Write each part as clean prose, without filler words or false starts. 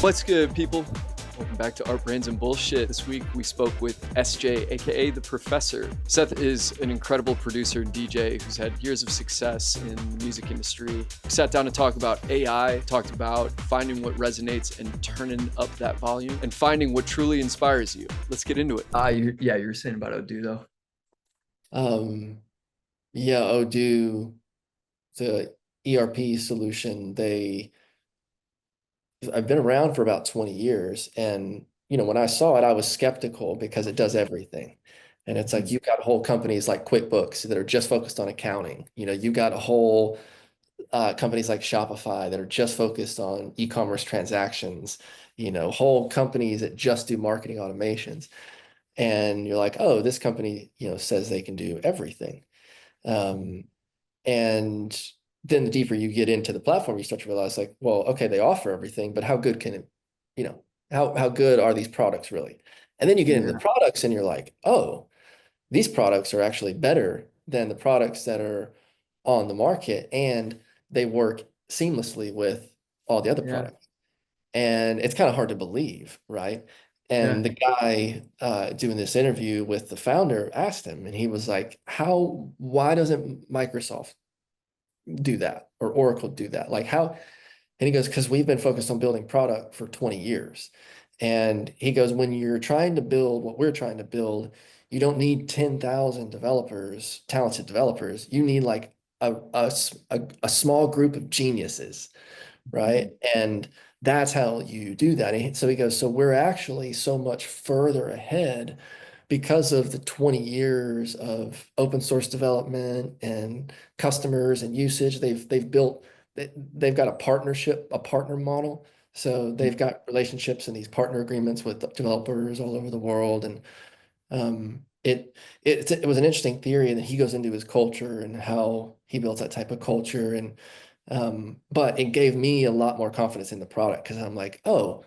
What's good, people? Welcome back to Art Brains and Bullshit. This week we spoke with SJ, aka The Professor. Seth is an incredible producer and DJ who's had years of success in the music industry. We sat down to talk about AI, talked about finding what resonates and turning up that volume, and finding what truly inspires you. Let's get into it. You were saying about Odoo though. Yeah, Odoo, the ERP solution, I've been around for about 20 years. And, when I saw it, I was skeptical because it does everything. And it's like, you've got whole companies like QuickBooks that are just focused on accounting. You've got a whole companies like Shopify that are just focused on e-commerce transactions, whole companies that just do marketing automations. And you're like, oh, this company, says they can do everything. Um, and then the deeper you get into the platform, you start to realize like, well, okay, they offer everything, but how good can it, how good are these products really? And then you get into the products and you're like, oh, these products are actually better than the products that are on the market, and they work seamlessly with all the other Yeah, products. And it's kind of hard to believe, right? yeah, And the guy doing this interview with the founder asked him, and he was like, why doesn't Microsoft do that or Oracle do that? Like how? And he goes, because we've been focused on building product for 20 years. And he goes, when you're trying to build what we're trying to build, you don't need 10,000 developers, talented developers. You need like a small group of geniuses, right? And that's how you do that. So he goes, so we're actually so much further ahead because of the 20 years of open source development and customers and usage. They've got a partner model. So they've got relationships and these partner agreements with developers all over the world. And it was an interesting theory, and he goes into his culture and how he builds that type of culture. And but it gave me a lot more confidence in the product because I'm like, oh,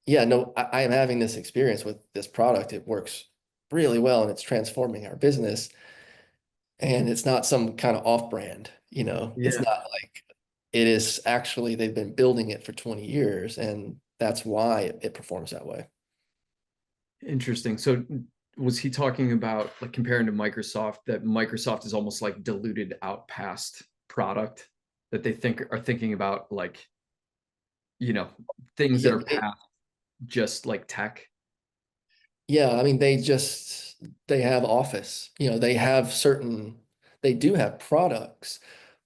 yeah, no, I am having this experience with this product. It works really well and it's transforming our business. And it's not some kind of off-brand, it's yeah. not like it is actually, they've been building it for 20 years, and that's why it performs that way. Interesting. So was he talking about like comparing to Microsoft, that Microsoft is almost like diluted out past product, that they think are thinking about like, you know, things that Yeah, are past just like tech? yeah, I mean, they have Office, they do have products,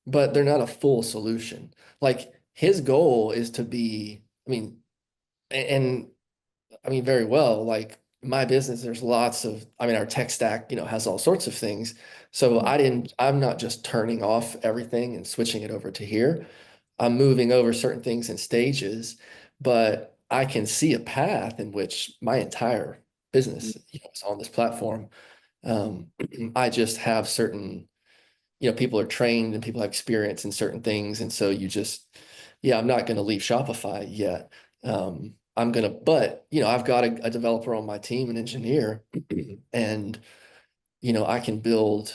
but they're not a full solution. Like his goal is to be, and I mean, very well, like my business, there's lots of, our tech stack, has all sorts of things. So I'm not just turning off everything and switching it over to here. I'm moving over certain things in stages, but I can see a path in which my entire business, is on this platform. Um, I just have certain, people are trained and people have experience in certain things. And so yeah, I'm not going to leave Shopify yet. But I've got a developer on my team, an engineer, and, I can build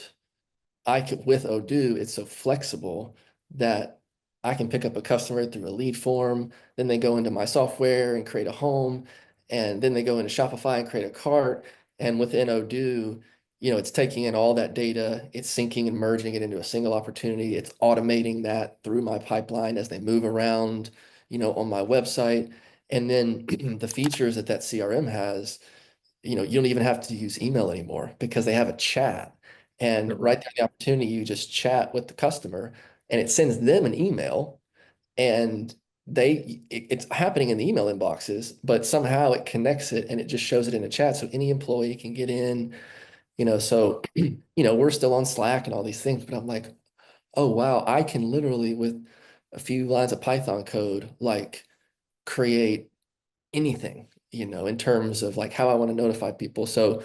with Odoo, it's so flexible that I can pick up a customer through a lead form, then they go into my software and create a home, and then they go into Shopify and create a cart. And within Odoo, it's taking in all that data, it's syncing and merging it into a single opportunity. It's automating that through my pipeline as they move around, on my website. And then the features that CRM has, you don't even have to use email anymore because they have a chat. And right there, the opportunity, you just chat with the customer and it sends them an email, and it's happening in the email inboxes, but somehow it connects it and it just shows it in a chat. So any employee can get in, so, we're still on Slack and all these things, but I'm like, oh, wow, I can literally with a few lines of Python code, like create anything, in terms of like how I want to notify people. So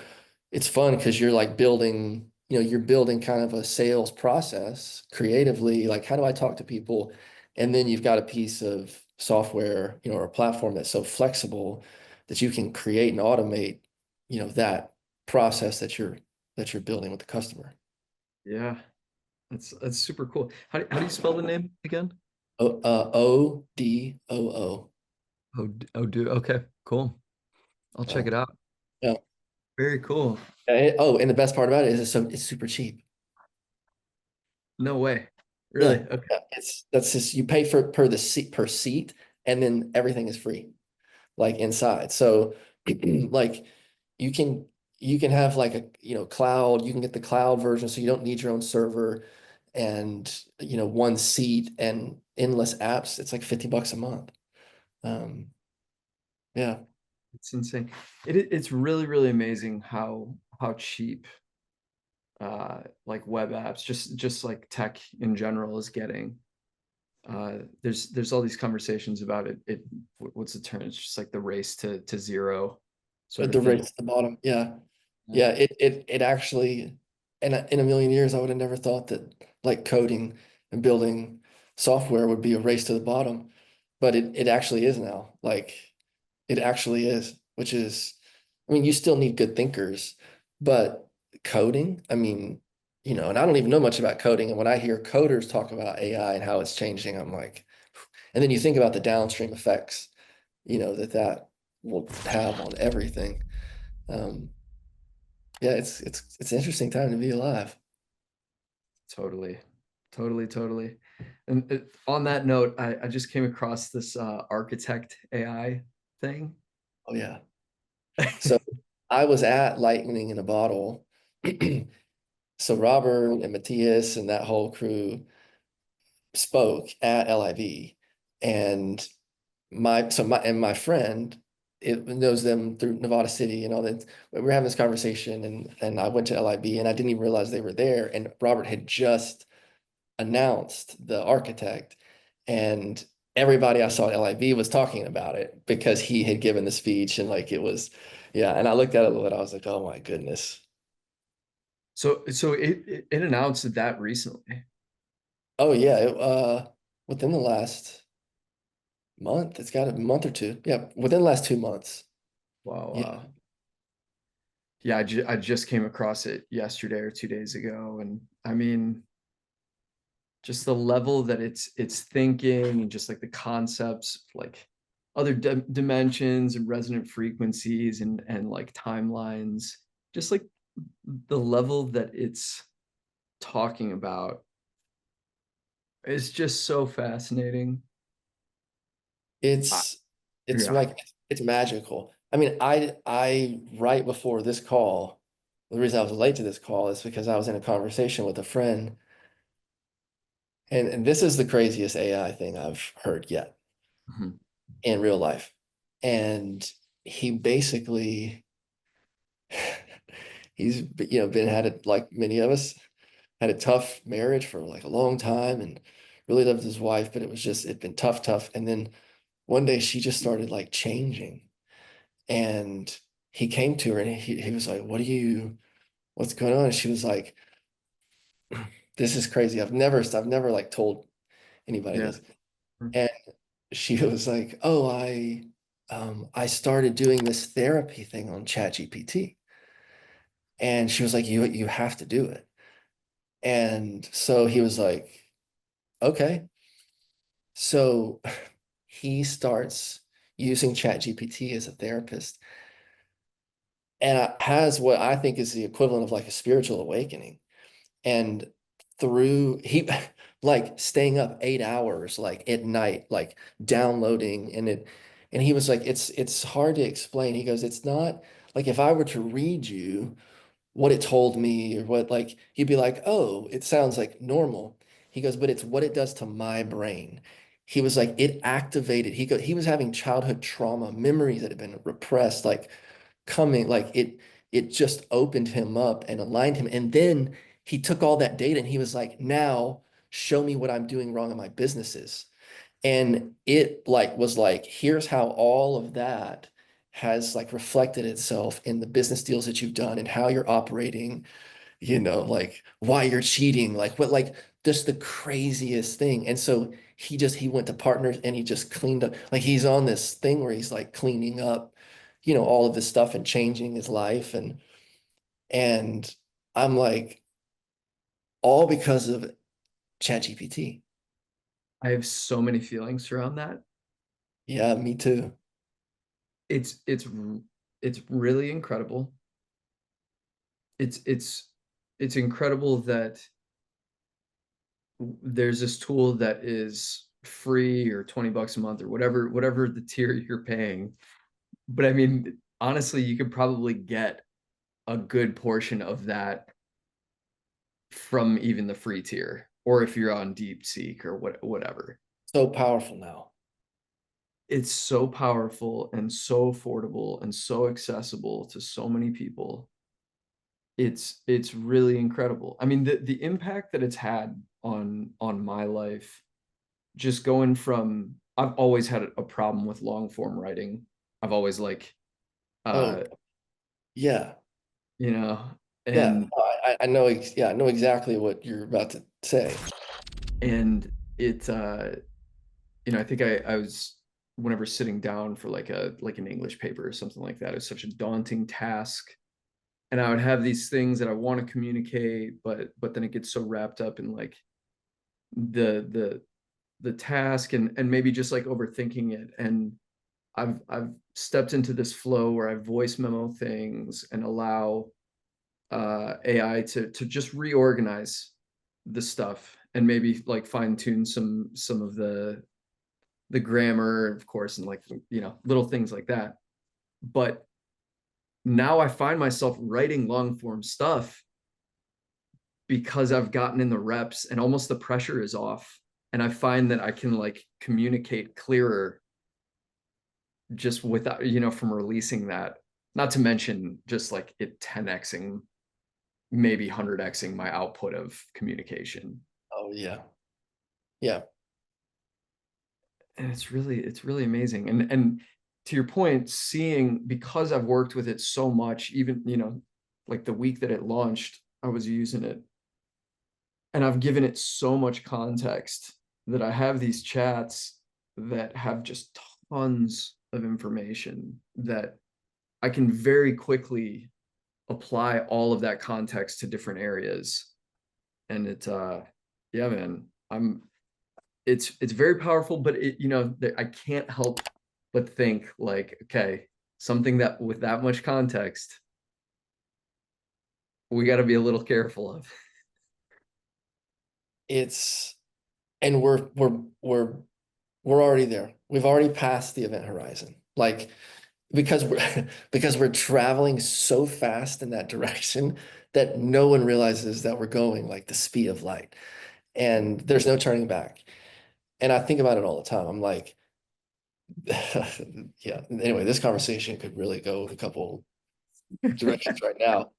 it's fun because you're like building, you're building kind of a sales process creatively. Like, how do I talk to people? And then you've got a piece of software, or a platform that's so flexible that you can create and automate, that process that you're building with the customer. Yeah, that's super cool. How do you spell the name again? Odoo. Oh, okay, cool. I'll check So it out. yeah. Very cool. Oh, and the best part about it is it's super cheap. No way. Really? Yeah. Okay. Yeah. That's just you pay for per the seat per seat, and then everything is free, like inside. So like you can you can have like a cloud, you can get the cloud version so you don't need your own server and one seat and endless apps. It's like $50 a month. Um, yeah. It's insane. It's really, really amazing how cheap like web apps, just like tech in general is getting. There's all these conversations about what's the term? It's just like the race to zero sort of The thing. race at the bottom. Yeah. Yeah. Yeah. It actually in a million years I would have never thought that like coding and building software would be a race to the bottom. But it actually is now. Like it actually is, which is, I mean, you still need good thinkers, but coding, I mean, and I don't even know much about coding. And when I hear coders talk about AI and how it's changing, I'm like, and then you think about the downstream effects, that will have on everything. Um, yeah, it's an interesting time to be alive. Totally, totally, totally. And on that note, I just came across this architect AI thing. Oh yeah. So I was at Lightning in a Bottle. So Robert and Matthias and that whole crew spoke at LIV, and my friend it knows them through Nevada City and all that. We were having this conversation, and I went to LIB and I didn't even realize they were there. And Robert had just announced the architect, and everybody I saw at LIB was talking about it because he had given the speech and like it was, yeah. And I looked at it a little bit. I was like, oh my goodness. So it announced that recently. Oh yeah. Within the last month, it's got a month or two. Yeah, within the last 2 months. Wow, Yeah. wow. Yeah, I just came across it yesterday or 2 days ago, and I mean, just the level that it's thinking and just like the concepts, like other dimensions and resonant frequencies and like timelines, just like the level that it's talking about is just so fascinating. Uh, It's it's yeah. like it's magical. I mean, I right before this call, the reason I was late to this call is because I was in a conversation with a friend, and this is the craziest AI thing I've heard yet Mhm. in real life. And he basically he's been had it like many of us, had a tough marriage for like a long time and really loved his wife, but it'd been tough, tough. And then one day she just started like changing. And he came to her and he was like, what's going on? And she was like, this is crazy. I've never like told anybody Yeah. this. And she was like, oh, I started doing this therapy thing on ChatGPT. And she was like, you have to do it. And so he was like, okay. So he starts using ChatGPT as a therapist and has what I think is the equivalent of like a spiritual awakening. And through he like staying up 8 hours like at night, like downloading and he was like, it's hard to explain. He goes, it's not like if I were to read you what it told me or what like he'd be like, oh, it sounds like normal. He goes, but it's what it does to my brain. He was like, it activated. He was having childhood trauma, memories that had been repressed, like coming, like it just opened him up and aligned him. And then he took all that data and he was like, now show me what I'm doing wrong in my businesses. And it like was like, here's how all of that has like reflected itself in the business deals that you've done and how you're operating, like why you're cheating, like what, like just the craziest thing. And so he went to partners and he just cleaned up. Like he's on this thing where he's like cleaning up, all of this stuff and changing his life. And I'm like, all because of ChatGPT. I have so many feelings around that. Yeah, me too. It's really incredible. It's it's it's incredible that there's this tool that is free or 20 bucks a month or whatever the tier you're paying. But I mean, honestly, you could probably get a good portion of that from even the free tier, or if you're on DeepSeek or whatever. So powerful now. It's so powerful and so affordable and so accessible to so many people. It's really incredible. I mean, the impact that it's had on my life, just going from I've always had a problem with long form writing. I've always like Oh, uh yeah. you know, Yeah. and I know. Yeah, I know exactly what you're about to say. and it I think I was whenever sitting down for like an English paper or something like that, it was such a daunting task. And I would have these things that I want to communicate, but then it gets so wrapped up in like the the the task and maybe just like overthinking it. And I've stepped into this flow where I voice memo things and allow AI to just reorganize the stuff and maybe like fine tune some of the grammar, of course, and like little things like that. But now I find myself writing long form stuff because I've gotten in the reps and almost the pressure is off. And I find that I can like communicate clearer just without, from releasing that. Not to mention just like it 10xing, maybe 100xing my output of communication. Oh, yeah. Yeah. And it's really amazing. And to your point, seeing because I've worked with it so much, even, like the week that it launched, I was using it and I've given it so much context that I have these chats that have just tons of information that I can very quickly apply all of that context to different areas. And yeah, man, it's very powerful, but I can't help but think like, okay, something that with that much context, we got to be a little careful of. It's and we're already there. We've already passed the event horizon. Like because we're because we're traveling so fast in that direction that no one realizes that we're going like the speed of light. And there's no turning back. And I think about it all the time. I'm like, yeah. Anyway, this conversation could really go a couple directions right now.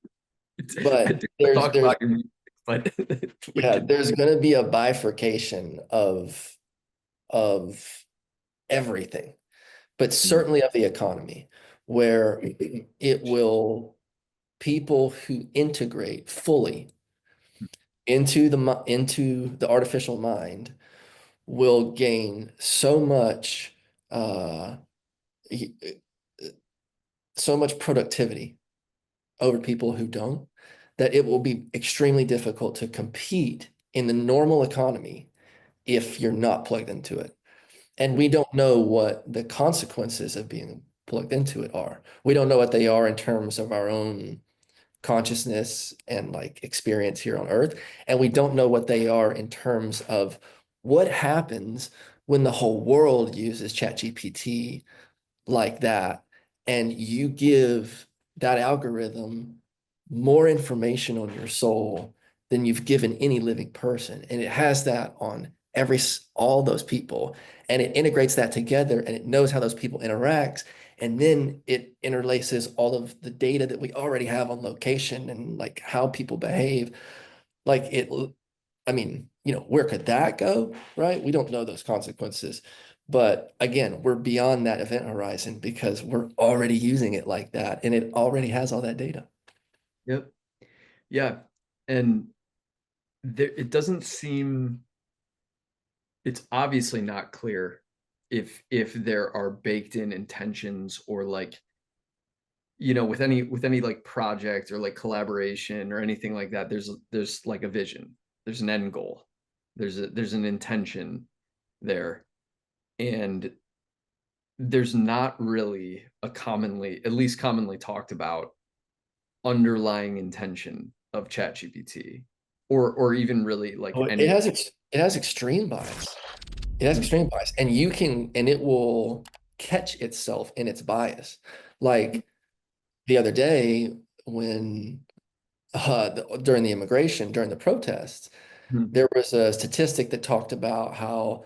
I But do there's talk there's about your music, but we yeah, can. there's gonna be a bifurcation of everything, but certainly of the economy, where it will people who integrate fully into the artificial mind will gain so much uh, so much productivity over people who don't, that it will be extremely difficult to compete in the normal economy if you're not plugged into it. And we don't know what the consequences of being plugged into it are. We don't know what they are in terms of our own consciousness and like experience here on Earth. And we don't know what they are in terms of what happens when the whole world uses ChatGPT like that, and you give that algorithm more information on your soul than you've given any living person. And it has that on all those people, and it integrates that together, and it knows how those people interact. And then it interlaces all of the data that we already have on location and like how people behave. Like it, I mean, where could that go, right? We don't know those consequences. But again, we're beyond that event horizon because we're already using it like that and it already has all that data. Yep. Yeah. And it doesn't seem, it's obviously not clear if there are baked in intentions or like, with any like project or like collaboration or anything like that, there's like a vision, there's an end goal, there's an intention there. And there's not really a commonly, at least commonly talked about, underlying intention of ChatGPT, or even really like Oh, any. it has extreme bias. It has Mm, extreme bias, and it will catch itself in its bias. Like the other day when during the immigration, during the protests, mm, there was a statistic that talked about how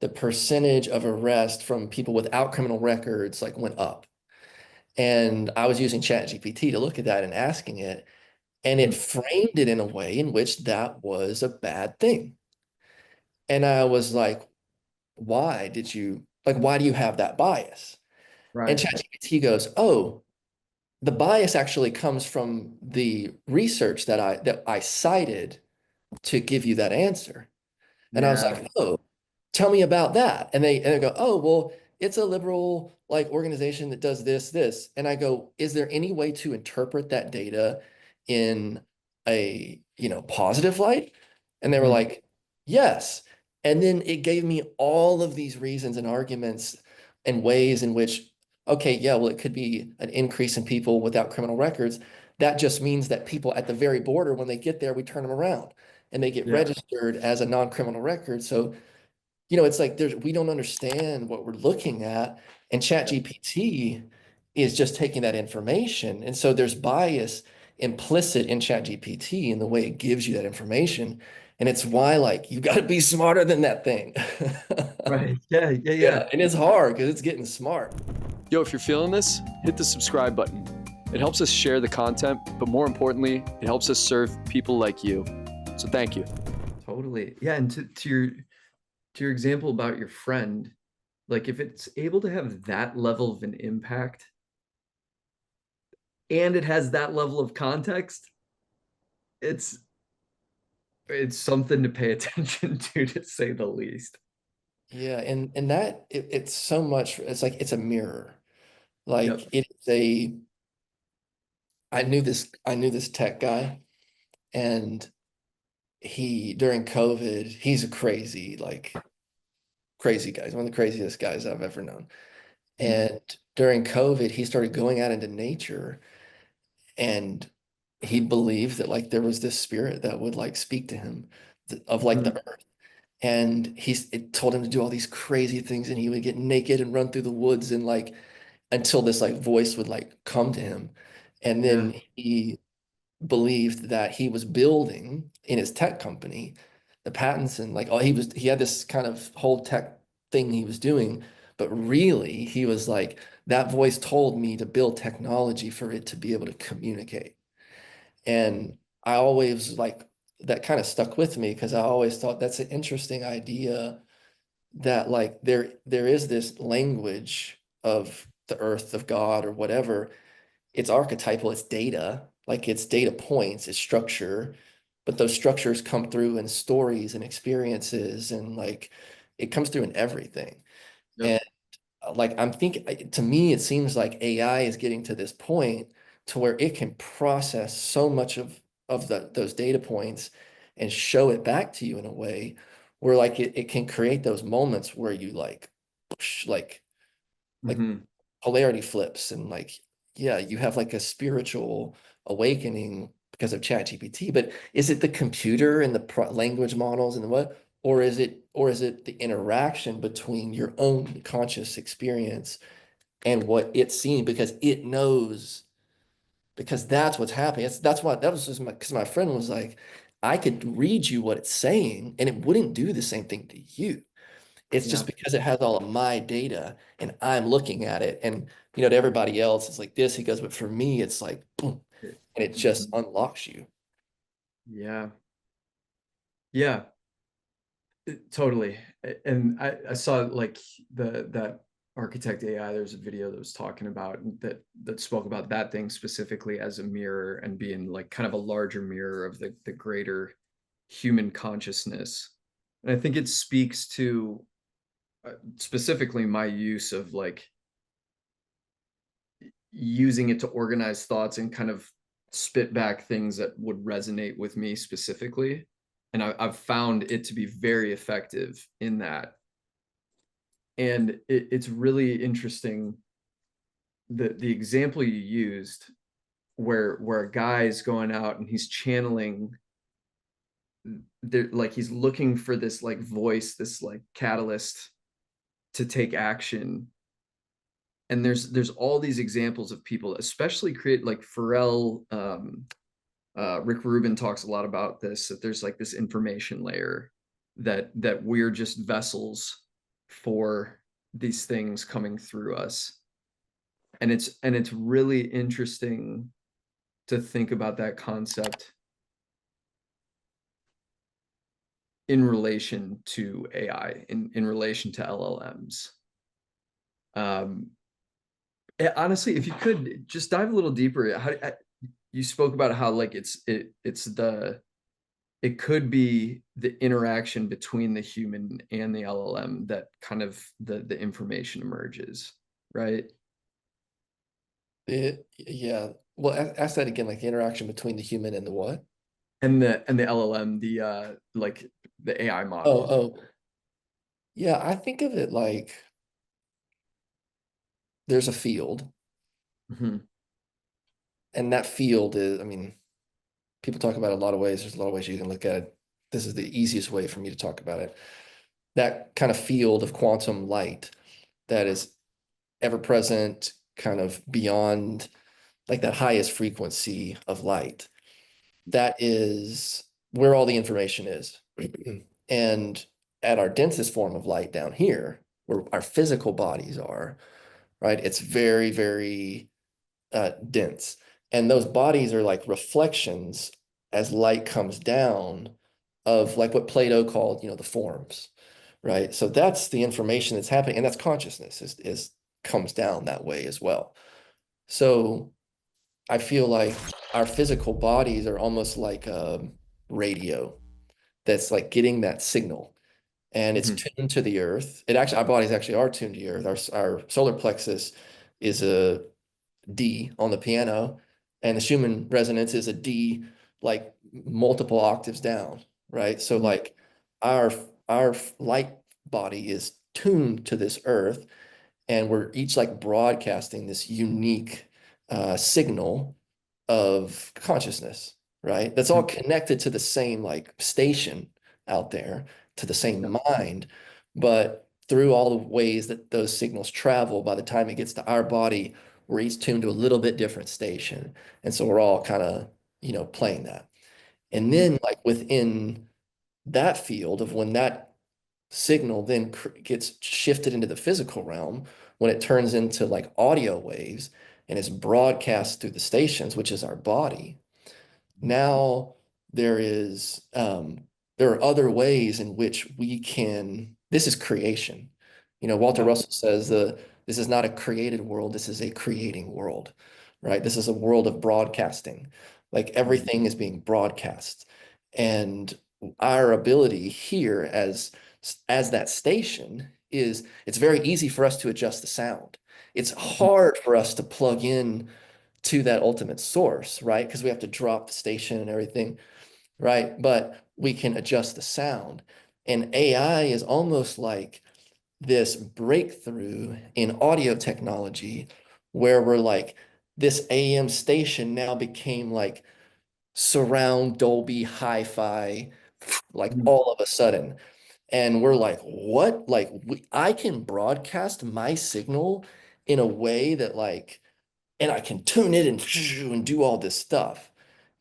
the percentage of arrest from people without criminal records like went up. And I was using ChatGPT to look at that and asking it, and it mm. framed it in a way in which that was a bad thing. And I was like, why do you have that bias? And Right. ChatGPT goes, oh, the bias actually comes from the research that I cited to give you that answer. And I was Yeah. like, oh, tell me about that. And they go, oh, well, it's a liberal like organization that does this. And I go, is there any way to interpret that data in a, positive light? And they were Mhm. like, yes. And then it gave me all of these reasons and arguments and ways in which, okay, yeah, well, it could be an increase in people without criminal records. That just means that people at the very border, when they get there, we turn them around and they get Yeah. registered as a non-criminal record. So, it's like we don't understand what we're looking at, and Yeah. ChatGPT is just taking that information. And so there's bias implicit in ChatGPT in the way it gives you that information. And it's why like you got to be smarter than that thing. Right. Yeah. Yeah. Yeah. Yeah, and it's hard because it's getting smart. Yo, if you're feeling this, hit the subscribe button. It helps us share the content, but more importantly, it helps us serve people like you. So thank you. Totally. Yeah. And to your example about your friend, like if it's able to have that level of an impact and it has that level of context, it's it's something to pay attention to say the least. Yeah, and that it's so much. It's like it's a mirror. Like Yep. it's a. I knew this tech guy, and he during COVID, he's a crazy guy. He's one of the craziest guys I've ever known. Mm. And during COVID, he started going out into nature, and he believed that like there was this spirit that would like speak to him of like Mm. the earth. And it told him to do all these crazy things, and he would get naked and run through the woods and like until this like voice would like come to him. And Yeah. then he believed that he was building in his tech company the patents and like he had this kind of whole tech thing he was doing, but really he was like that voice told me to build technology for it to be able to communicate. And I always like that kind of stuck with me because I always thought that's an interesting idea that like there is this language of the earth of God or whatever. It's archetypal, it's data, like it's data points, it's structure, but those structures come through in stories and experiences and like it comes through in everything. Yep. And like I'm thinking to me, it seems like AI is getting to this point to where it can process so much of those data points and show it back to you in a way where like it can create those moments where you like like Hmm. polarity flips and like yeah you have like a spiritual awakening because of ChatGPT. But is it the computer and the language models and the what, or is it the interaction between your own conscious experience and what it's seeing because it knows, because that's what's happening. That's why that was just because my friend was like, I could read you what it's saying and it wouldn't do the same thing to you. It's Yeah. just because it has all of my data and I'm looking at it. And, to everybody else, it's like this. He goes, but for me, it's like, boom, and it just Mhm. unlocks you. Yeah. Yeah. Totally. And I saw like that architect AI, there's a video that was talking about that spoke about that thing specifically as a mirror and being like kind of a larger mirror of the greater human consciousness. And I think it speaks to specifically my use of like using it to organize thoughts and kind of spit back things that would resonate with me specifically. And I've found it to be very effective in that. And it's really interesting, the example you used, where a guy's going out and he's channeling, there, like he's looking for this like voice, this like catalyst to take action. And there's all these examples of people, especially create like Pharrell, Rick Rubin talks a lot about this, that there's like this information layer, that we're just vessels for these things coming through us. And it's really interesting to think about that concept in relation to AI, in relation to LLMs. Um, Honestly, if you could just dive a little deeper, you spoke about how like it could be the interaction between the human and the LLM that kind of the information emerges, right? Yeah. Well, ask that again, like the interaction between the human and the what? And the LLM, like the AI Oh, model. oh, yeah. I think of it like there's a field, Mhm. and that field is, I mean, people talk about it a lot of ways. There's a lot of ways you can look at it. This is the easiest way for me to talk about it. That kind of field of quantum light that is ever present, kind of beyond like that highest frequency of light. That is where all the information is. And at our densest form of light down here, where our physical bodies are, right? It's very, very dense. And those bodies are like reflections as light comes down of like what Plato called, the forms, right? So that's the information that's happening, and that's consciousness is comes down that way as well. So I feel like our physical bodies are almost like a radio that's like getting that signal, and it's Mhm. tuned to the earth. It actually, our bodies actually are tuned to the earth. Our solar plexus is a D on the piano, and the Schumann resonance is a D like multiple octaves down, right? So Mhm. like our our light body is tuned to this earth, and we're each like broadcasting this unique signal of consciousness, right? That's all Mhm. connected to the same like station out there, to the Yeah. same mind, but through all the ways that those signals travel, by the time it gets to our body, we're each tuned to a little bit different station. And so we're all kind of, playing that. And Mhm. then like within that field of when that signal then gets shifted into the physical realm, when it turns into like audio waves and is broadcast through the stations, which is our body. Now there is there are other ways in which we can, this is creation. Walter Yeah. Russell says this is not a created world, this is a creating world, right? This is a world of broadcasting. Like Mhm. everything is being broadcast. And our ability here as that station is, it's very easy for us to adjust the sound. It's Mhm. hard for us to plug in to that ultimate source, right? Because we have to drop the station and everything, right? But we can adjust the sound. And AI is almost like this breakthrough in audio technology where we're like, this AM station now became like surround Dolby hi-fi, like Mhm. all of a sudden. And we're like, what? Like, I can broadcast my signal in a way that like, and I can tune it and do all this stuff,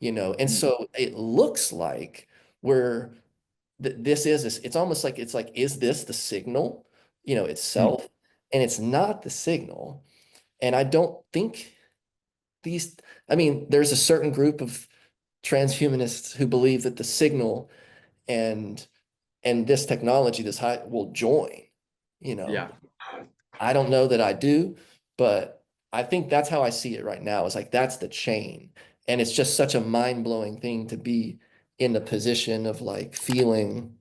And Mhm. so it looks like we're this is this, it's almost like it's like, is this the signal, Mhm. itself? And it's not the signal. And I don't think these, I mean, there's a certain group of transhumanists who believe that the signal and this technology, this high will join, you know. Yeah. I don't know that I do, but I think that's how I see it right now. It's like that's the chain. And it's just such a mind-blowing thing to be in the position of like feeling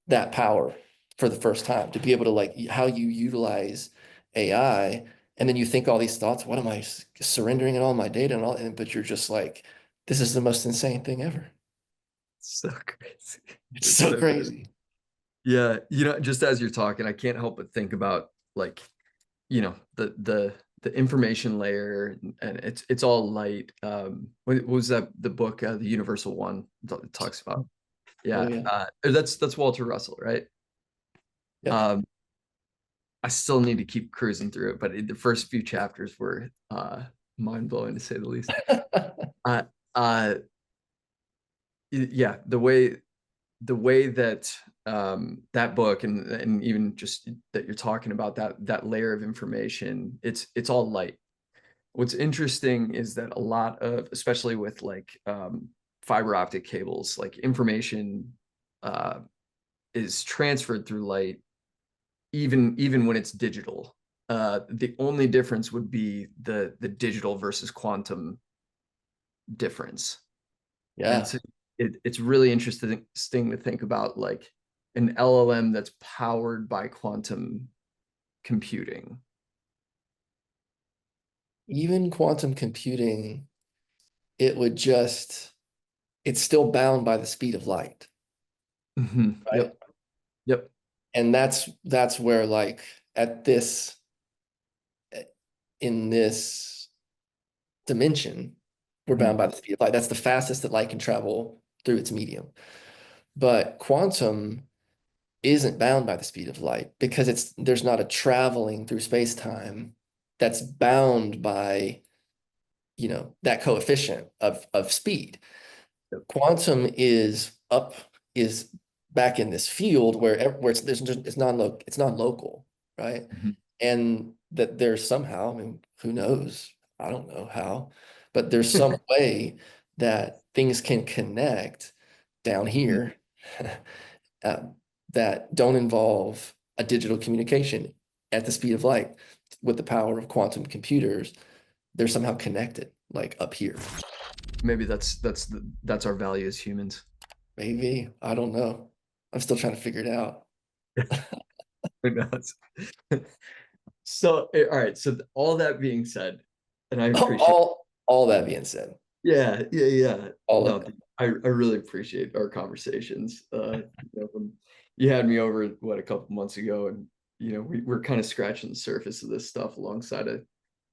that power for the first time, to be able to like how you utilize AI. And then you think all these thoughts, what am I surrendering and all my data and all, but you're just like, this is the most insane thing ever. So crazy. It's It's so so crazy. crazy. Yeah, just as you're talking, I can't help but think about like, the information layer, and it's all light. What was that, the book, The Universal One, that talks about? Oh Yeah, yeah. that's Walter Russell, right? Yep. Um, I still need to keep cruising through it, but the first few chapters were mind blowing to say the least. Uh, uh, yeah, the way that that book, and even just that you're talking about that layer of information, it's all light. What's interesting is that a lot of, especially with like fiber optic cables, like information uh, is transferred through light, even when it's digital. The only difference would be the digital versus quantum difference. And Yeah. so it's really interesting to think about like an LLM that's powered by quantum computing. Even quantum computing, it would just, it's still bound by the speed of light, right? Yep. Yep. And that's where like at this in this dimension, we're bound Mhm. by the speed of light. That's the fastest that light can travel through its medium. But quantum isn't bound by the speed of light because there's not a traveling through space-time that's bound by, that coefficient of speed. Yep. Quantum is back in this field where it's non-local, right? Mhm. And that there's somehow, I mean, who knows? I don't know how, but there's some way that things can connect down Mhm. here uh, that don't involve a digital communication at the speed of light with the power of quantum computers. They're somehow connected, like up here. Maybe that's our value as humans. Maybe, I don't know. I'm still trying to figure it out. Who knows? So, all right. So, all that being said, and I appreciate, All that being said, yeah, yeah, yeah. all of No, it. I really appreciate our conversations. When you had me over, what, a couple months ago, and we're kind of scratching the surface of this stuff alongside of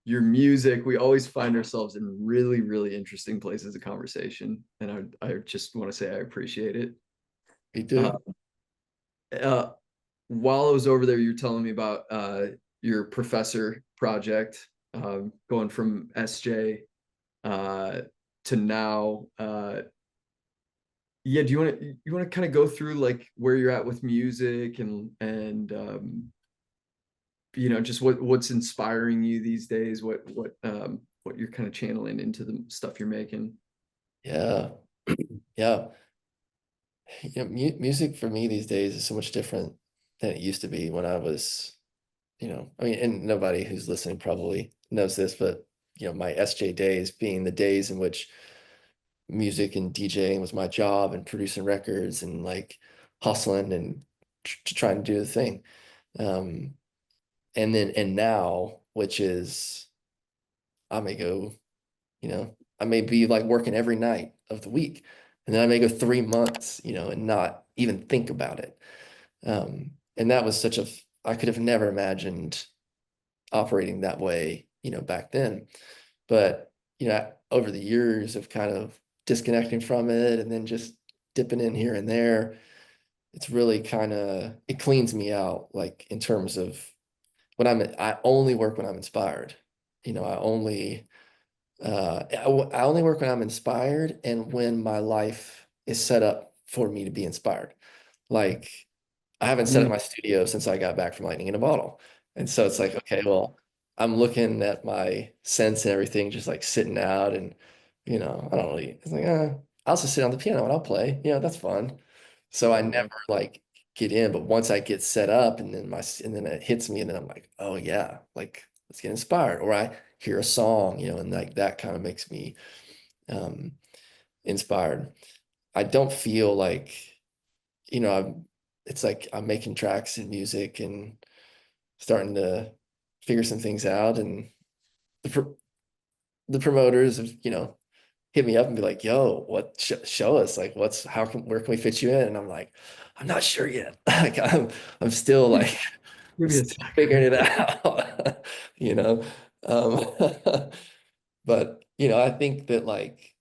your music. We always find ourselves in really, really interesting places of conversation, and I just want to say I appreciate it. We Uh, do. uh, while I was over there, you were telling me about your professor project, going from SJ uh, to now. Yeah, do you want to kind of go through like where you're at with music, and just what's inspiring you these days, what you're kind of channeling into the stuff you're making? Yeah. Yeah. Music for me these days is so much different than it used to be when I was, I mean, and nobody who's listening probably knows this, but my SJ days being the days in which music and DJing was my job and producing records and like hustling and trying to do the thing. Um, and now, which is I may go, I may be like working every night of the week, and then I may go 3 months, and not even think about it. And that was I could have never imagined operating that way, back then. But, over the years of kind of disconnecting from it and then just dipping in here and there, it's really it cleans me out, like in terms of I only work when I'm inspired. I only, I only work when I'm inspired and when my life is set up for me to be inspired. Like, I haven't set up Mm. my studio since I got back from Lightning in a Bottle. And so it's like, okay, well, I'm looking at my scents and everything just like sitting out and, I don't really, it's like, I'll just sit on the piano and I'll play. That's fun. So I Yeah. never like get in, but once I get set up and and then it hits me and then I'm like, oh yeah, like let's get inspired. Or I hear a song, and like that kind of makes me um inspired. I don't feel like, it's like I'm making tracks and music and starting to figure some things out. And the, pro the promoters have, hit me up and be like, yo, what show us like where can we fit you in? And I'm like, I'm not sure yet. Like I'm still Give like me a still sec. figuring it out, you know. Um, but I think that like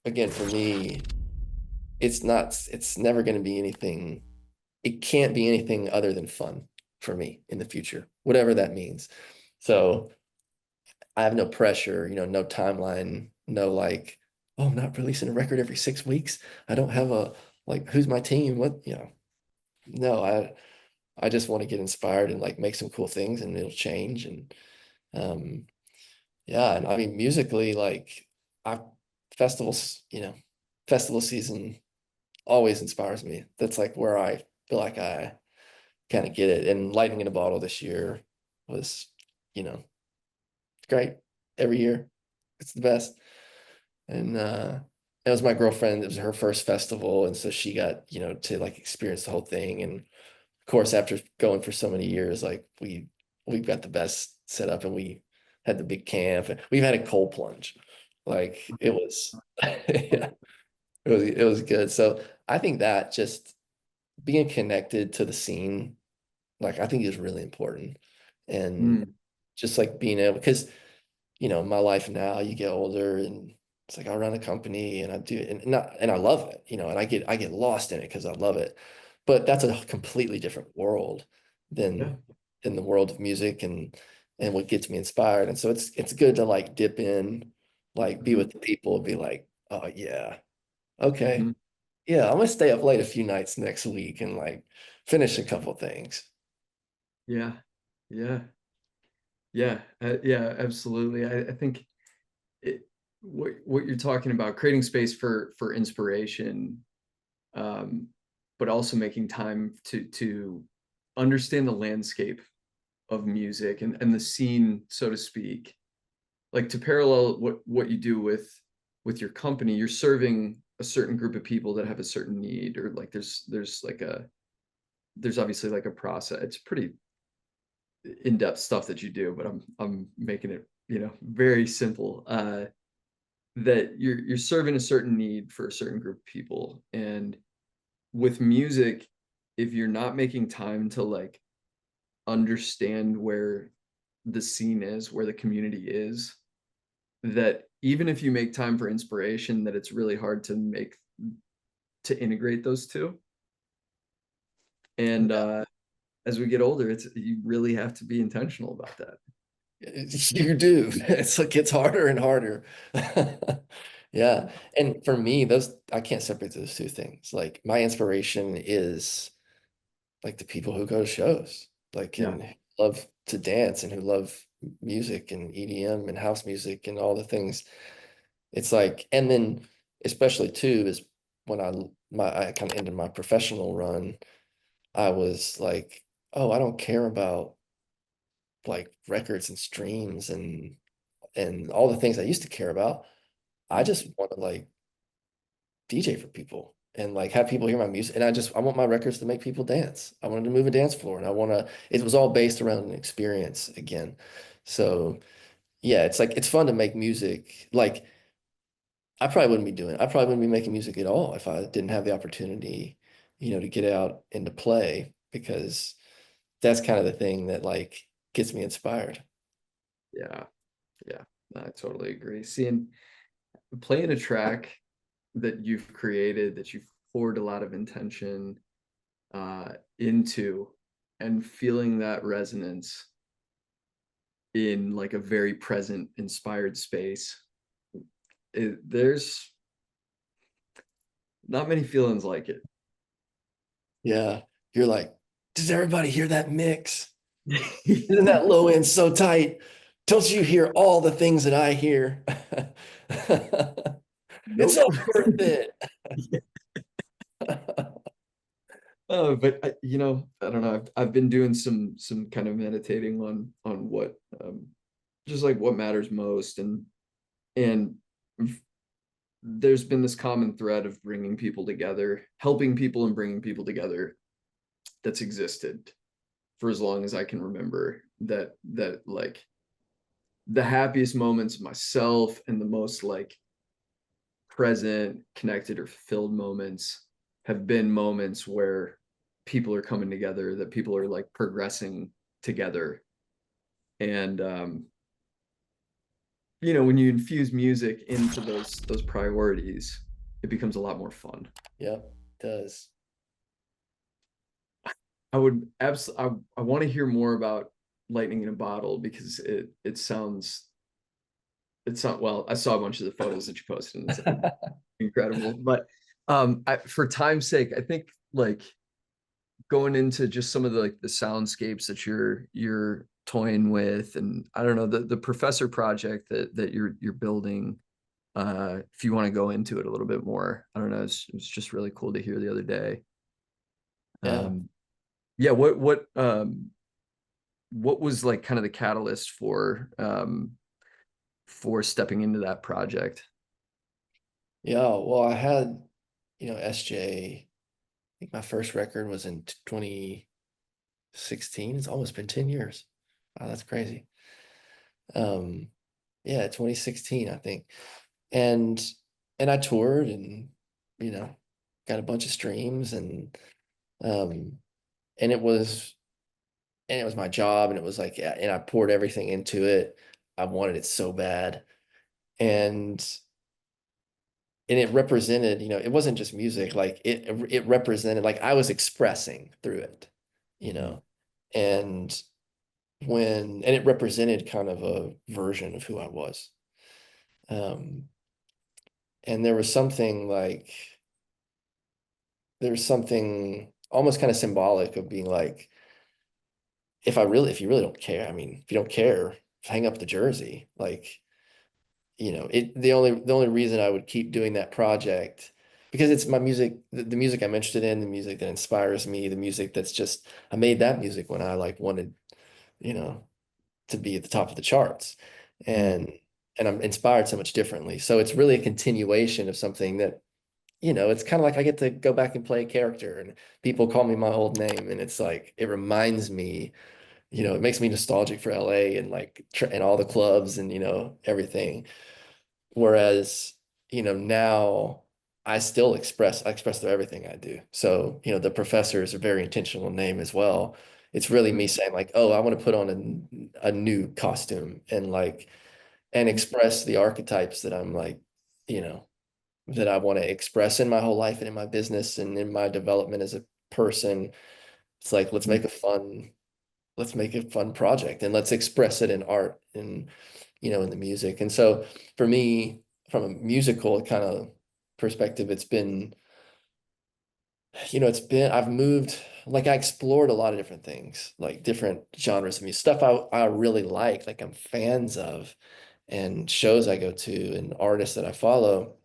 again for me, it's never going to be anything. It can't be anything other than fun for me in the future, whatever that means. So I have no pressure, no timeline, no like, oh, I'm not releasing a record every 6 weeks. I don't have a like, who's my team? No, I just want to get inspired and like make some cool things and it'll change. And um, yeah, and I mean musically, like I festivals, festival season always inspires me. That's like where I feel like I kind of get it. And Lightning in a Bottle this year was, great every year. It's the best. And it was my girlfriend, it was her first festival. And so she got, to like experience the whole thing. And of course, after going for so many years, like we've got the best setup and we had the big camp and we've had a cold plunge. Like it was yeah, it was good. So I think that just being connected to the scene, like I think is really important. And Mm, just like being able, because my life now, you get older and it's like I run a company and I do it and I love it, and I get lost in it because I love it. But that's a completely different world yeah. than the world of music and what gets me inspired. And so it's good to like dip in, like be Mhm, with the people and be like, oh yeah, okay. mhm. Yeah, I'm gonna stay up late a few nights next week and like finish a couple things. Yeah. Yeah. Yeah. Yeah, absolutely. I think it, what you're talking about, creating space for inspiration, um, but also making time to understand the landscape of music and the scene, so to speak. Like to parallel what you do with your company, you're serving a certain group of people that have a certain need, or like there's obviously like a process. It's pretty in-depth stuff that you do, but I'm making it, very simple. That you're serving a certain need for a certain group of people. And with music, if you're not making time to like understand where the scene is, where the community is, that even if you make time for inspiration, that it's really hard to integrate those two. And as we get older, it's you really have to be intentional about that. You do. It's like it's harder and harder. Yeah. And for me, those I can't separate those two things. Like my inspiration is like the people who go to shows, like Yeah. and love to dance and who love music and EDM and house music and all the things. It's like, and then especially too is when I kind of ended my professional run, I was like, oh, I don't care about like records and streams and all the things I used to care about. I Mm. just want to like DJ for people and like have people hear my music. And I want my records to make people dance. I wanted to move a dance floor and it was all based around an experience again. So yeah, it's like, it's fun to make music. Like I probably wouldn't be making music at all if I didn't have the opportunity, to get out and to play because that's kind of the thing that like gets me inspired. Yeah. Yeah. I totally agree. Seeing playing a track that you've created, that you've poured a lot of intention into, and feeling that resonance in like a very present, inspired space. There's not many feelings like it. Yeah. You're like, does everybody hear that mix? Isn't that low end so tight? Don't you hear all the things that I hear? It's Nope. all worth it. But I don't know. I've been doing some kind of meditating on what just like what matters most, and there's been this common thread of bringing people together, helping people and bringing people together that's existed for as long as I can remember. That like the happiest moments of myself and the most like present, connected, or fulfilled moments have been moments where people are coming together, that people are like progressing together. And when you infuse music into those priorities, it becomes a lot more fun. Yep, it does. I would absolutely, I want to hear more about Lightning in a Bottle because it's not, well, I saw a bunch of the photos that you posted and it's incredible. But for time's sake, I think like going into just some of the like the soundscapes that you're toying with, and I don't know, the professor project that you're building, if you want to go into it a little bit more. I don't know, it's just really cool to hear the other day. Yeah. um yeah, what was like kind of the catalyst for stepping into that project? Yeah. Well, I had, SJ, I think my first record was in 2016. It's almost been 10 years. Wow, that's crazy. Um, yeah, 2016, I think. And and I toured and, you know, got a bunch of streams um and it was my job and it was like yeah, and I poured everything into it. I wanted it so bad. And it represented, it wasn't just music, like it represented like I was expressing through it, you Mhm. know. And and it represented kind of a version of who I was. Um, and there was something almost kind of symbolic of being like, if you really don't care, I mean, if you don't care, hang up the jersey. Like, the only reason I would keep doing that project because it's my music, the music I'm interested in, the music that inspires me, the music that's just I made that music when I like wanted, you know, to be at the top of the charts. Mhm. And I'm inspired so much differently. So it's really a continuation of something that, it's kind of like I get to go back and play a character and people call me my old name and it's like it reminds me, it makes me nostalgic for LA and like and all the clubs and everything. Whereas, now I express through everything I do. So, the professor is a very intentional name as well. It's really me saying like, oh, I want to put on a new costume and like and express the archetypes that I'm like, you know, that I want to express in my whole life and in my business and in my development as a person. It's like, let's make a fun project and let's express it in art and in the music. And so for me, from a musical kind of perspective, I've moved, like I explored a lot of different things, like different genres of music, stuff I really like I'm fans of, and shows I go to and artists that I follow.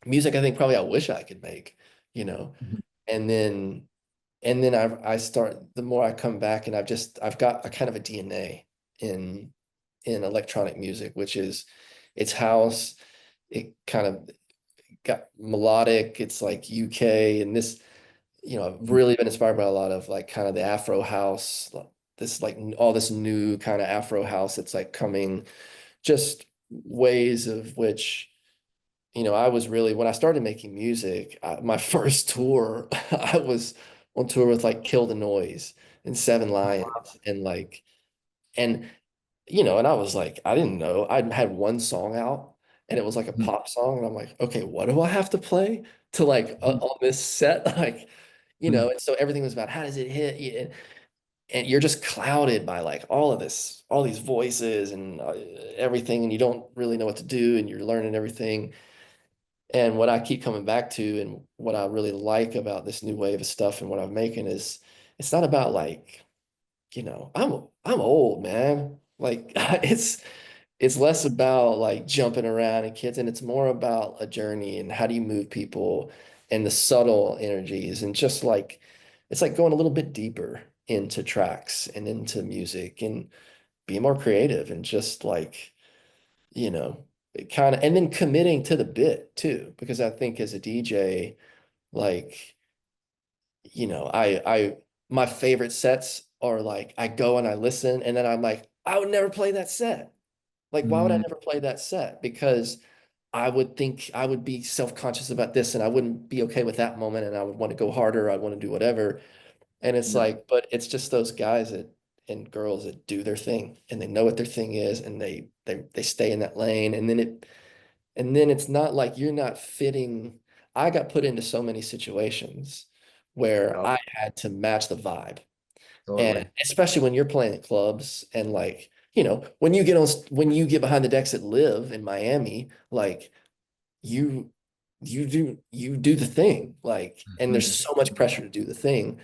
Music, I think probably I wish I could make, you know, Mhm. and then I start the more I come back and I've got a kind of a DNA in electronic music, which is it's house. It kind of got melodic. It's like UK and this, I've really been inspired by a lot of like kind of the Afro house, this like all this new kind of Afro house that's like coming, just ways of which, I was really when I started making music, my first tour, I was on tour with like Kill the Noise and Seven Lions and like and and I was like, I didn't know. I had one song out and it was like a Mhm. pop song. And I'm like, okay, what do I have to play to like on this set? Like, Mhm. and so everything was about how does it hit? And you're just clouded by like all of this, all these voices and everything. And you don't really know what to do and you're learning everything. And what I keep coming back to and what I really like about this new wave of stuff and what I'm making is it's not about like, I'm old, man. Like it's less about like jumping around and kids, and it's more about a journey and how do you move people and the subtle energies and just like it's like going a little bit deeper into tracks and into music and be more creative and just like, it kind of and then committing to the bit too, because I think as a DJ, like, my favorite sets are like I go and I listen and then I'm like, I would never play that set. Like, why would I Mhm. never play that set? Because I would think I would be self-conscious about this and I wouldn't be okay with that moment and I would want to go harder. I'd want to do whatever. And it's Yep. like, but it's just those guys that and girls that do their thing and they know what their thing is and they stay in that lane. And then it's not like you're not fitting. I got put into so many situations where Yep. I had to match the vibe. And Totally. especially when you're playing at clubs and like, when you get behind the decks at Live in Miami, like you you do the thing. Like, and there's Mhm. so much pressure to do the thing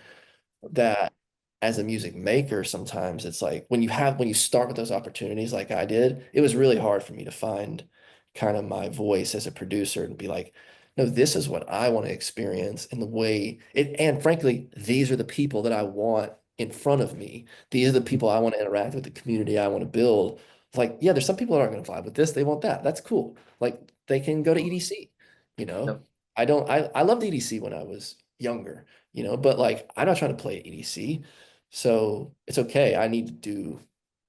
that as a music maker, sometimes it's like when you start with those opportunities like I did, it was really hard for me to find kind of my voice as a producer and be like, no, this is what I want to experience and the way it, and frankly, these are the people that I want in front of me. These are the people I want to interact with, the community I want to build. Like, yeah, there's some people that aren't going to vibe with this. They want that. That's cool. Like they can go to EDC, you know. Yep. I loved EDC when I was younger, but like I'm not trying to play at EDC. So it's okay. I need to do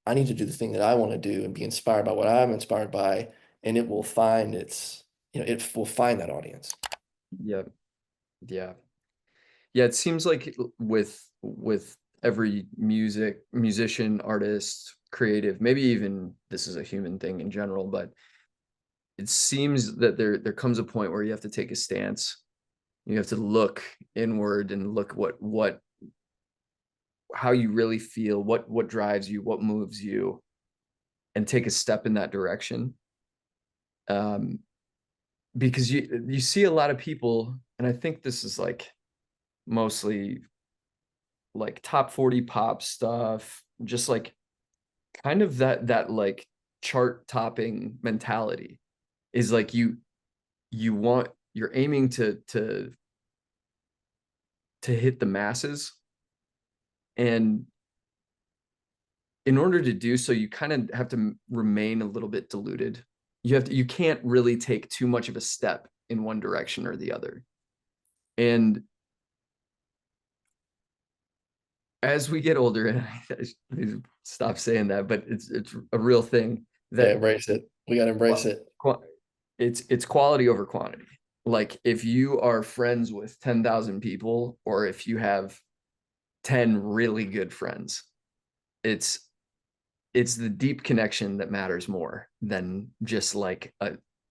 the thing that I want to do and be inspired by what I'm inspired by, and it will find it will find that audience. Yep. Yeah. Yeah, it seems like with every musician, artist, creative, maybe even this is a human thing in general, but it seems that there comes a point where you have to take a stance. You have to look inward and look what how you really feel, what drives you, what moves you, and take a step in that direction. Um, because you see a lot of people, and I think this is like mostly like top 40 pop stuff, just like kind of that like chart topping mentality is like you're aiming to hit the masses, and in order to do so you kind of have to remain a little bit diluted. You can't really take too much of a step in one direction or the other. And as we get older, and I stop saying that, but it's a real thing Yeah, that embrace it. We got to embrace it. it's quality over quantity. Like if you are friends with 10,000 people, or if you have 10 really good friends, it's it's the deep connection that matters more than just like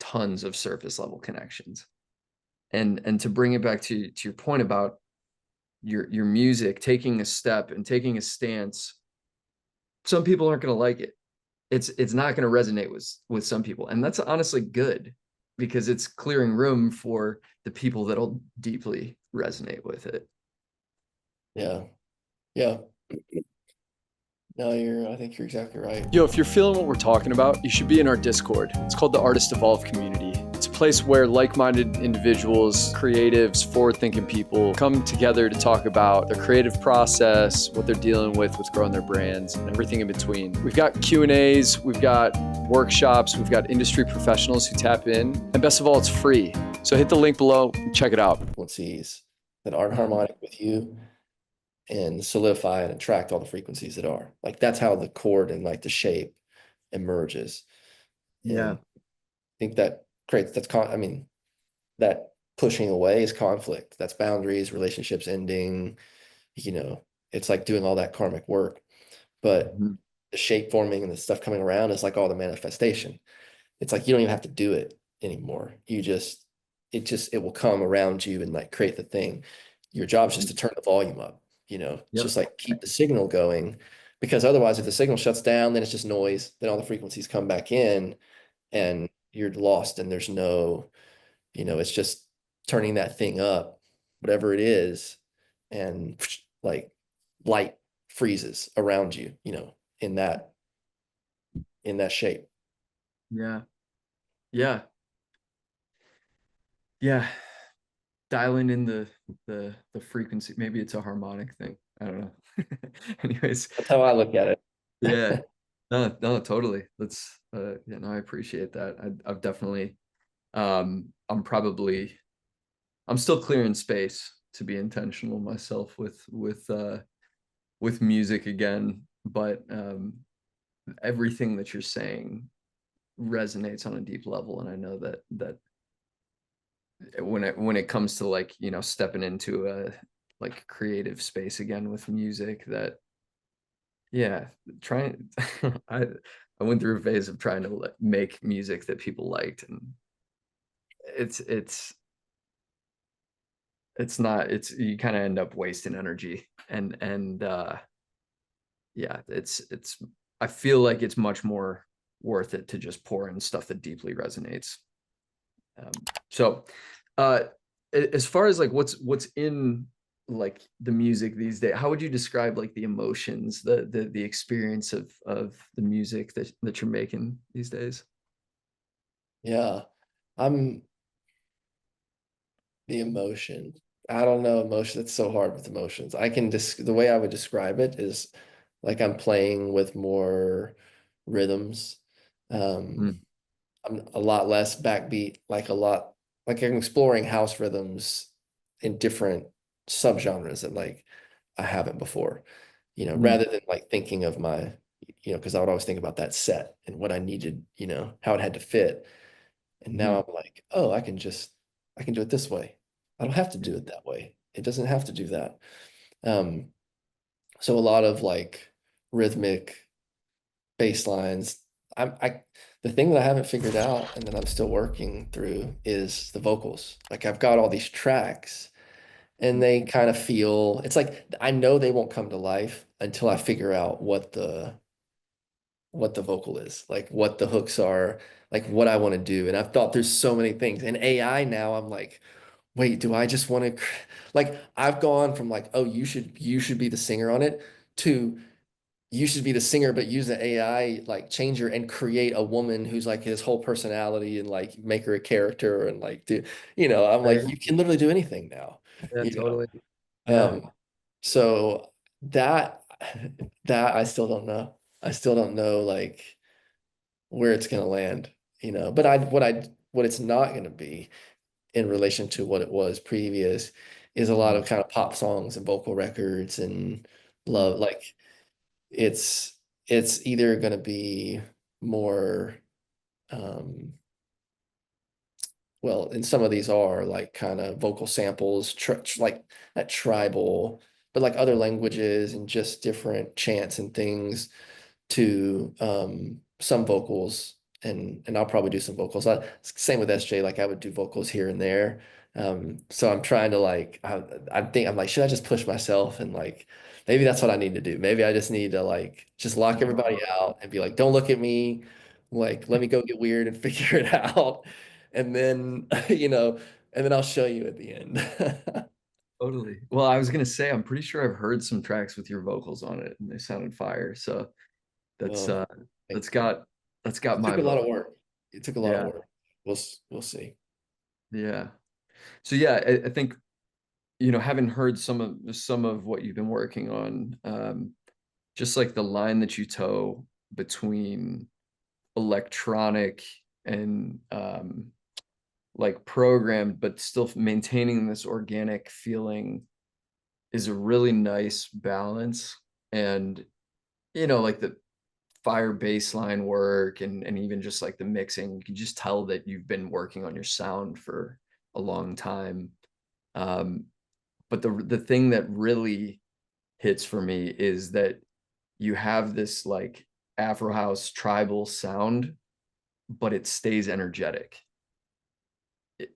tons of surface level connections. And to bring it back to your point about your music taking a step and taking a stance, some people aren't going to like it. It's not going to resonate with some people, and that's honestly good because it's clearing room for the people that'll deeply resonate with it. Yeah. Yeah. No, I think you're exactly right. Yo, if you're feeling what we're talking about, you should be in our Discord. It's called the Artist Evolve Community. It's a place where like-minded individuals, creatives, forward-thinking people come together to talk about their creative process, what they're dealing with growing their brands, and everything in between. We've got Q&As, we've got workshops, we've got industry professionals who tap in, and best of all, it's free. So hit the link below and check it out. Frequencies that aren't harmonic with you and solidify and attract all the frequencies that are. Like that's how the chord and like the shape emerges. And Yeah. I think that creates that pushing away is conflict. That's boundaries, relationships ending, you know, it's like doing all that karmic work. But Mhm. the shape forming and the stuff coming around is like all the manifestation. It's like you don't even have to do it anymore. It will come around you and like create the thing. Your job is just to turn the volume up, it's Yep. just like keep the signal going because otherwise if the signal shuts down, then it's just noise. Then all the frequencies come back in and you're lost and there's no, it's just turning that thing up, whatever it is, and like light freezes around you, in that shape. Yeah. Yeah. Yeah. Dialing in the frequency. Maybe it's a harmonic thing. I don't know. Anyways, That's how I look at it. yeah. No, no, totally. That's yeah, no, I appreciate that. I've definitely I'm still clearing space to be intentional myself with music again, but everything that you're saying resonates on a deep level. And I know that when it comes to like, stepping into a like creative space again with music, that yeah, trying I I went through a phase of trying to make music that people liked, and it's it's it's not it's you kind of end up wasting energy, and yeah, it's I feel like it's much more worth it to just pour in stuff that deeply resonates. So uh as far as like what's in like the music these days, how would you describe like the emotions, the experience of the music that you're making these days? Yeah. I'm the emotion. I don't know emotion. It's so hard with emotions. I can just the way I would describe it is like I'm playing with more rhythms. Um, Mm, I'm a lot less backbeat, like I'm exploring house rhythms in different subgenres that like I haven't before, mm, rather than like thinking of because I would always think about that set and what I needed, how it had to fit. And now mhm, I'm like, oh, I can do it this way. I don't have to do it that way. It doesn't have to do that. Um, so a lot of like rhythmic bass lines. I the thing that I haven't figured out and that I'm still working through is the vocals. Like I've got all these tracks and mm. they kind of feel it's like I know they won't come to life until I figure out what the vocal is, like what the hooks are, like what I want to do. And I've thought through so many things. And AI now, I'm like, wait, do I just want to like I've gone from like, oh, you should be the singer on it to you should be the singer, but use the AI like changer and create a woman who's like his whole personality and like make her a character and like do, I'm like, Right. you can literally do anything now, Yeah, you know. totally. Yeah, So that that I still don't know. I still don't know like where it's gonna land, But what it's not gonna be in relation to what it was previous is a lot mm, of kind of pop songs and vocal records and mm, love. Like it's it's either gonna be more um well, and some of these are like kind of vocal samples, like that tribal, but like other languages and just different chants and things to some vocals, and I'll probably do some vocals. Same with SJ, like I would do vocals here and there. So I'm trying to like I think I'm like, should I just push myself and like maybe that's what I need to do. Maybe I just need to like just lock everybody out and be like, don't look at me. Like, let me go get weird and figure it out. And then, and then I'll show you at the end. totally. Well, I was gonna say, I'm pretty sure I've heard some tracks with your vocals on it, and they sounded fire. So that's Well, uh, thank that's you. got that's got It my took a lot vote. of work. It took a lot of Yeah, work. We'll see. yeah. So yeah, I think having heard some of what you've been working on, just like the line that you toe between electronic and like programmed, but still maintaining this organic feeling is a really nice balance. And like the fire baseline work and even just like the mixing, you can just tell that you've been working on your sound for a long time. Um, but the thing that really hits for me is that you have this like Afro house tribal sound, but it stays energetic.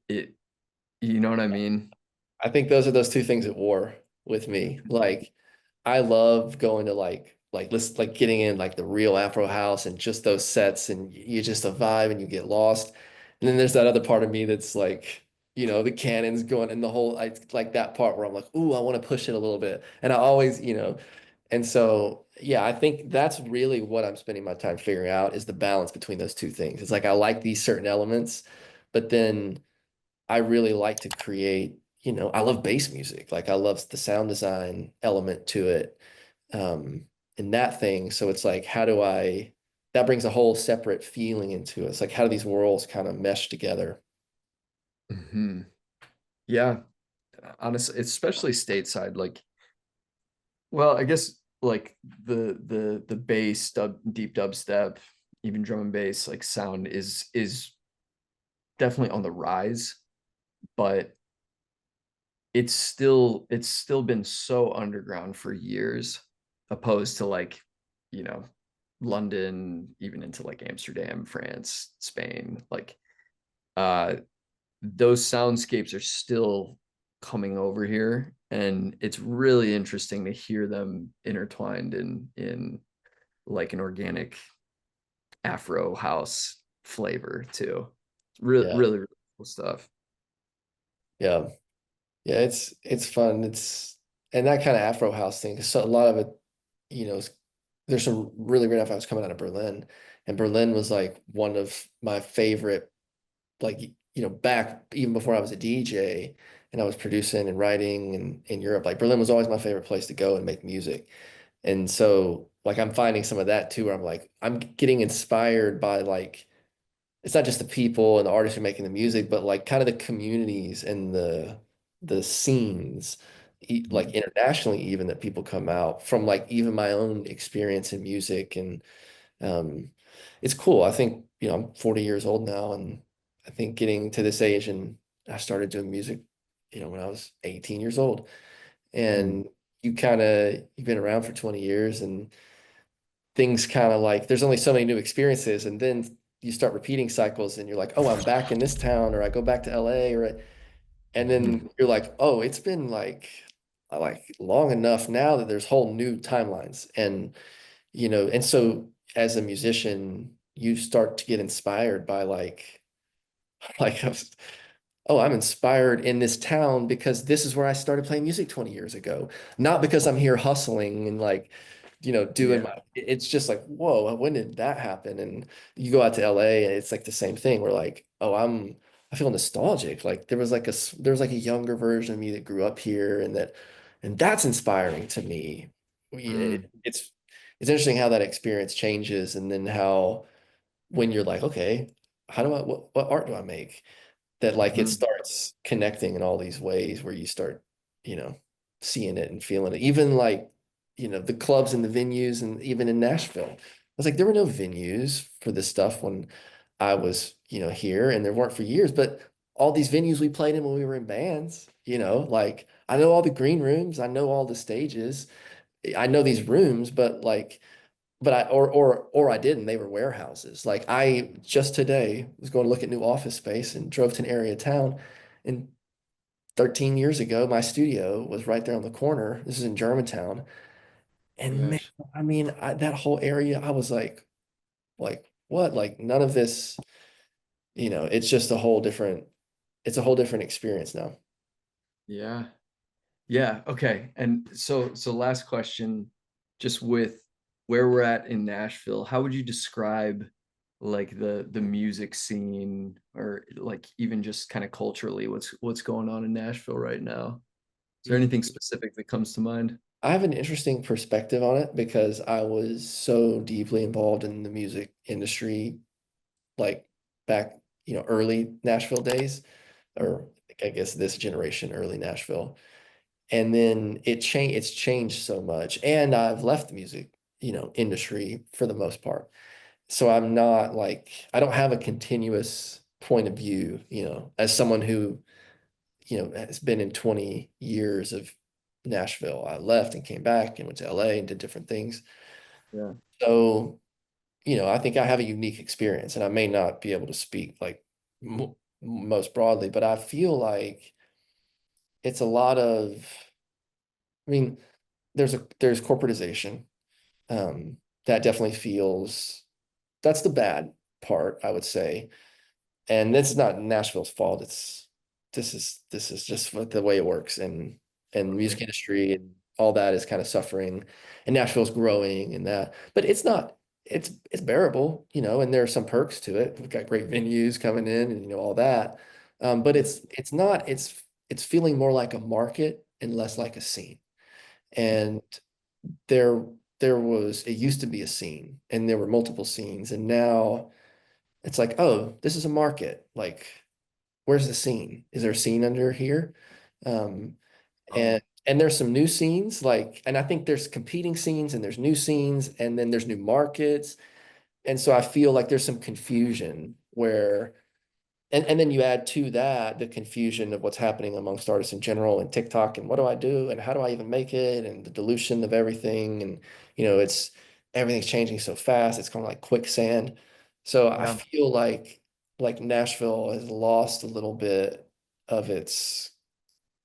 It you know what I mean? I think those are those two things at war with me. Like I love going to let's like getting in like the real Afro house and just those sets and you just a vibe and you get lost. And then there's that other part of me that's like, the cannons going and the whole like that part where I'm like, ooh, I want to push it a little bit. And I always, and so yeah, I think that's really what I'm spending my time figuring out is the balance between those two things. It's like I like these certain elements, but then I really like to create, I love bass music. Like I love the sound design element to it. And that thing. So it's like, that brings a whole separate feeling into it. It's like, how do these worlds kind of mesh together? Hmm. Yeah, honestly, especially stateside, like, well, I guess like the bass deep dubstep, even drum and bass like sound is definitely on the rise, but it's still been so underground for years, opposed to like, you know, London, even into like Amsterdam, France, Spain, like uh those soundscapes are still coming over here, and it's really interesting to hear them intertwined in like an organic Afro house flavor too. Really, Yeah. really, really cool stuff. Yeah. Yeah. It's fun. And that kind of Afro house thing, 'cause so a lot of it, there's some really great Afro house coming out of Berlin. And Berlin was like one of my favorite, like, back even before I was a DJ and I was producing and writing in Europe, like Berlin was always my favorite place to go and make music. And so like I'm finding some of that too, where I'm like, I'm getting inspired by like it's not just the people and the artists who are making the music, but like kind of the communities and the scenes, like Mhm. internationally even that people come out from, like even my own experience in music. And um it's cool. I think, I'm 40 years old now, and I think getting to this age, and I started doing music, when I was 18 years old. Mhm. And you've been around for 20 years, and things kind of like there's only so many new experiences, and then you start repeating cycles and you're like, oh, I'm back in this town, or I go back to LA, and then Mhm. you're like, oh, it's been like long enough now that there's whole new timelines. And and so as a musician you start to get inspired by like like oh, I'm inspired in this town because this is where I started playing music 20 years ago. Not because I'm here hustling and like, doing Yeah. my, it's just like, whoa, when did that happen? And you go out to LA and it's like the same thing. We're like, oh, I feel nostalgic. Like there was like a younger version of me that grew up here, and that's inspiring to me. Mm. It's interesting how that experience changes, and then how, when you're like, okay, what art do I make? That like it Mhm. starts connecting in all these ways where you start, you know, seeing it and feeling it. Even like, the clubs and the venues, and even in Nashville. I was like, there were no venues for this stuff when I was, here, and there weren't for years, but all these venues we played in when we were in bands, like I know all the green rooms, I know all the stages, I know these rooms, but like but I didn't. They were warehouses. Like I just today was going to look at new office space and drove to an area of town. And 13 years ago, my studio was right there on the corner. This is in Germantown. And man, Gosh. I mean, that whole area, I was like what? Like none of this, it's just it's a whole different experience now. Yeah. Yeah, okay. And so last question, just with where we're at in Nashville, how would you describe like the music scene, or like even just kind of culturally what's going on in Nashville right now? Is there anything specific that comes to mind? I have an interesting perspective on it because I was so deeply involved in the music industry, like back, early Nashville days, or I guess this generation, early Nashville. And then it's changed so much. And I've left the music, industry for the most part. So I'm not like, I don't have a continuous point of view, as someone who, has been in 20 years of Nashville. I left and came back and went to LA and did different things. Yeah. So, I think I have a unique experience, and I may not be able to speak like most broadly, but I feel like it's a lot of, I mean, there's corporatization. That definitely feels, that's the bad part, I would say. And this is not Nashville's fault. This is just the way it works, and the music Totally. industry and all that is kind of suffering, and Nashville's growing and that, but it's not. It's bearable, and there are some perks to it. We've got great venues coming in, and all that. But Yeah. it's not. It's feeling more like a market and less like a scene. And there it used to be a scene, and there were multiple scenes, and now it's like, oh, this is a market. Like, where's the scene? Is there a scene under here? Um, Oh, and there's some new scenes, like, and I think there's competing scenes and there's new scenes, and then there's new markets. And so I feel like there's some confusion where, and then you add to that the confusion of what's happening amongst artists in general and TikTok and what do I do and how do I even make it and the dilution of everything. And, it's everything's changing so fast. It's kind of like quicksand. So I Yeah. feel like Nashville has lost a little bit of its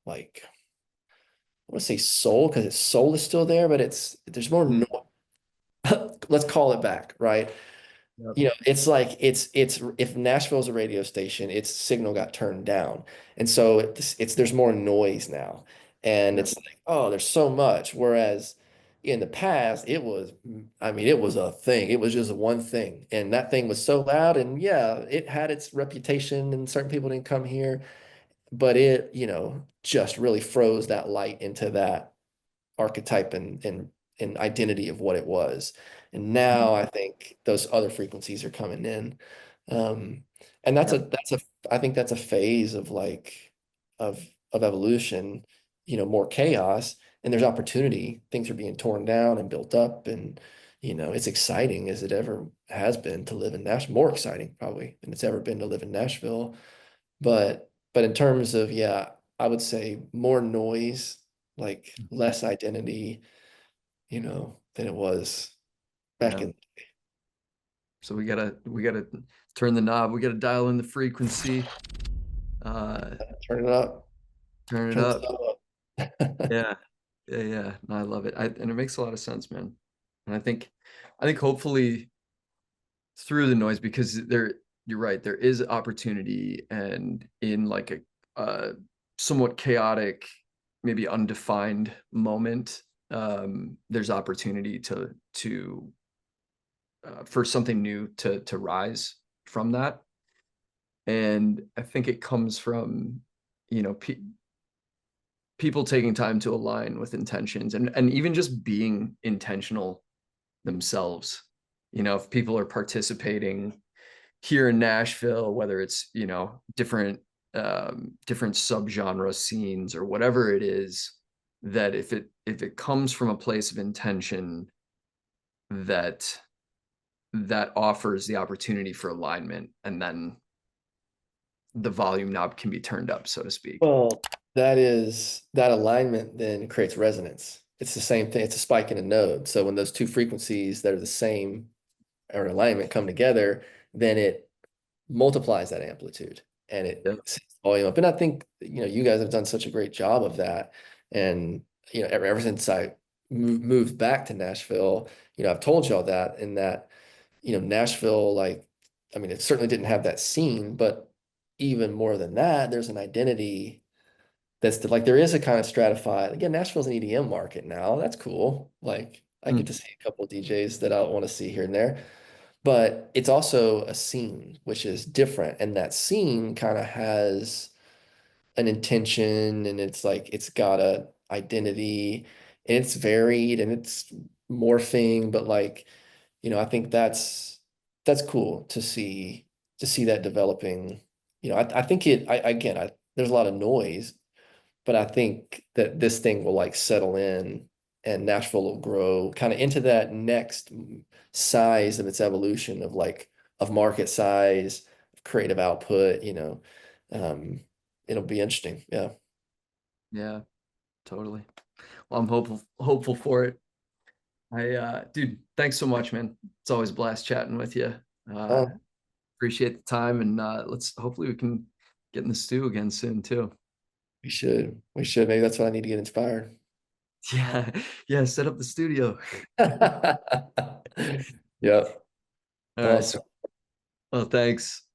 like, I want to say soul because its soul is still there, but there's more Mm. let's call it back, right? Yep. It's like it's if Nashville's a radio station, its signal got turned down. And so it's there's more noise now. And Yep. it's like, oh, there's so much. Whereas in the past, I mean, it was a thing. It was just one thing. And that thing was so loud. And yeah, it had its reputation and certain people didn't come here, but it, just really froze that light into that archetype and identity of what it was. And Mhm. now I think those other frequencies are coming in. Um, and Yep. I think that's a phase of like of of evolution, more chaos, and there's opportunity. Things are being torn down and built up, and it's exciting as it ever has been to live in Nashville, more exciting probably than it's ever been to live in Nashville. But in terms of, yeah, I would say more noise, like less identity, than it was back Yeah. in. So we gotta turn the knob. We gotta dial in the frequency. Uh, Turn it up, turn it turn the up. stuff up. Yeah. Yeah. Yeah. No, I love it. And it makes a lot of sense, man. And I think hopefully through the noise, because you're right, there is opportunity, and in like a somewhat chaotic, maybe undefined moment, there's opportunity to for something new to rise from that. And I think it comes from, you know, people taking time to align with intentions, and even just being intentional themselves. If people are participating here in Nashville, whether it's, different subgenre scenes or whatever it is, that if it comes from a place of intention, that that offers the opportunity for alignment, and then the volume knob can be turned up, so to speak. Well, that alignment then creates resonance. It's the same thing. It's a spike in a node. So when those two frequencies that are the same or in alignment come together, then it multiplies that amplitude and it Yeah. sets the volume up. And I think, you guys have done such a great job of that. And, ever since I moved back to Nashville, I've told y'all that in that, Nashville, like, I mean, it certainly didn't have that scene, but even more than that, there's an identity like there is a kind of stratified, again, Nashville's an EDM market now. That's cool. Like I get to Mm. see a couple of DJs that I want to see here and there, but it's also a scene, which is different. And that scene kind of has an intention and it's like it's got a identity and it's varied and it's morphing, but like, I think that's cool to see that developing. I think there's a lot of noise, but I think that this thing will like settle in and Nashville will grow kind of into that next size of its evolution of like of market size, creative output, Um, it'll be interesting. Yeah. Yeah, totally. Well, I'm hopeful for it. Dude, thanks so much, man. It's always a blast chatting with you. uh Oh, Appreciate the time, and let's hopefully we can get in the stew again soon too. we should. We should. Maybe that's what I need to get inspired. Yeah. Yeah, set up the studio. Yep. All right. Awesome. Well, thanks.